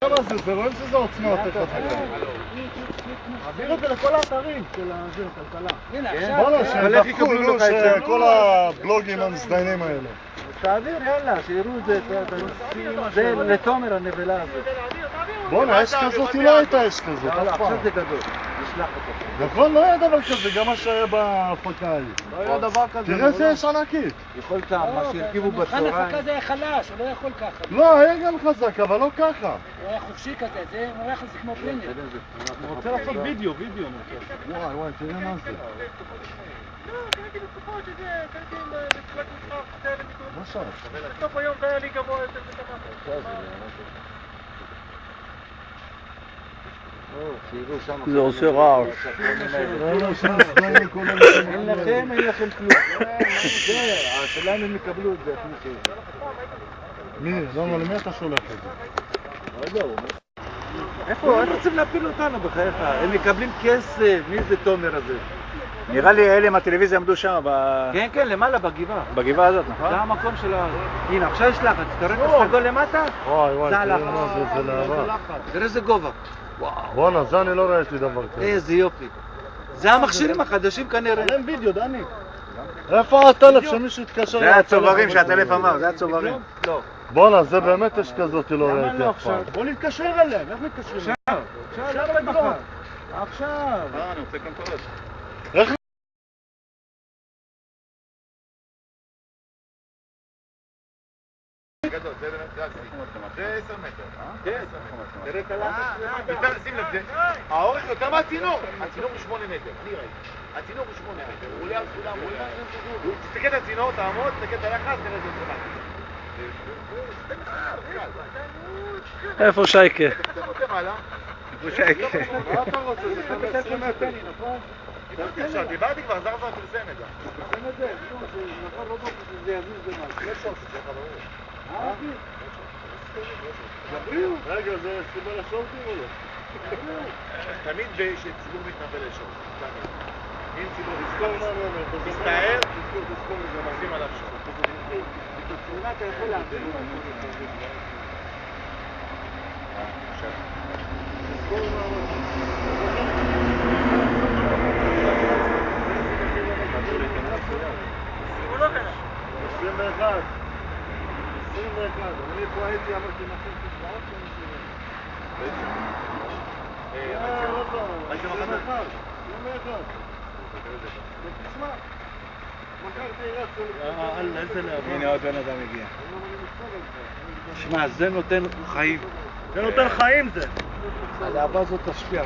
כמה זה? רואים שזה עוצמה יותר חזקה. מעביר את זה לכל האתרים של הכלכלה. הנה, בוא'נה, עכשיו. שידווחו שכל הבלוגים המזדיינים האלה. תעביר, יאללה, שיראו את זה. זה לתומר הנבלה הזאת. בוא'נה, אש כזאת היא לא הייתה אש כזאת. עכשיו זה גדול. נשלח אותו. נכון, לא היה דבר כזה, גם מה שהיה בהפקה ההיא. לא היה דבר כזה. תראה איזה אש ענקית. יכולת, מה שהרכיבו בצהריים. מבחן הפקה זה היה חלש, הוא לא יכול ככה. לא, היה גם חזק, אבל לא ככה. הוא היה חופשי כזה, זה מראה לך זה כמו פלינר. אני רוצה לעשות וידאו. וואי, תראה מה זה. מה שעה? בסוף היום זה היה לי גבוה יותר ותמך. זה עושה רעש. אין לכם כלום. השאלה אם הם יקבלו את זה. מי? למה, למי אתה שולח את זה? איפה רוצים להפיל אותנו בחייך? הם מקבלים כסף. מי זה תומר הזה? נראה לי אלה עם הטלוויזיה עמדו שם כן, למעלה בגבעה. בגבעה הזאת, נכון? זה המקום של ה... הנה, עכשיו יש לחץ. תראה את הסגול למטה? וואי, זה תראה הלחץ. מה זה להבה. תראה איזה גובה. בואנה, זה אני לא ראיתי דבר כזה. איזה יופי. זה המכשירים החדשים כנראה. אין וידאו, דני. איפה הטלף שמישהו התקשר? זה הצוברים שהטלף אמר, זה הצוברים. לא. בואנה, זה באמת אש כזאת לא למה ראיתי לא אף פעם. עכשיו? בוא נתקשר אליהם, איך מתקשרים? עכשיו מחר. עכשיו. אני רוצה קונטרול. איך? זה 10 מטר. כן. תראה את הלחץ. שים לב, האורך יותר מהצינור. הצינור הוא 8 מטר, אני ראיתי. הצינור הוא 8 מטר, הוא עולה על סולם. תסתכל את הצינור, תעמוד, תסתכל את היחס, תראה איזה יותר. איפה שייקה? איפה שייקה? מה אתה רוצה? זה 20 מטר. עכשיו, דיברתי כבר, זר פרסם את זה. פרסם את זה? נכון, לא בטוח שזה יזיז במשהו. יש שורט, זה חברות. רגע, זה סיבה לשורטים או לא? תמיד שציבור מתנבל לשורט. תמיד. אם ציבור תזכור מסתער, תזכור נשים עליו שורט. בתצורה אתה יכול להעביר. הוא לא קנה. 21. אני פה הייתי, אמרתי לכם תשמעות שאני הנה עוד בן אדם הגיע. שמע, זה נותן חיים. זה נותן חיים זה. הלהבה הזאת תשפיע.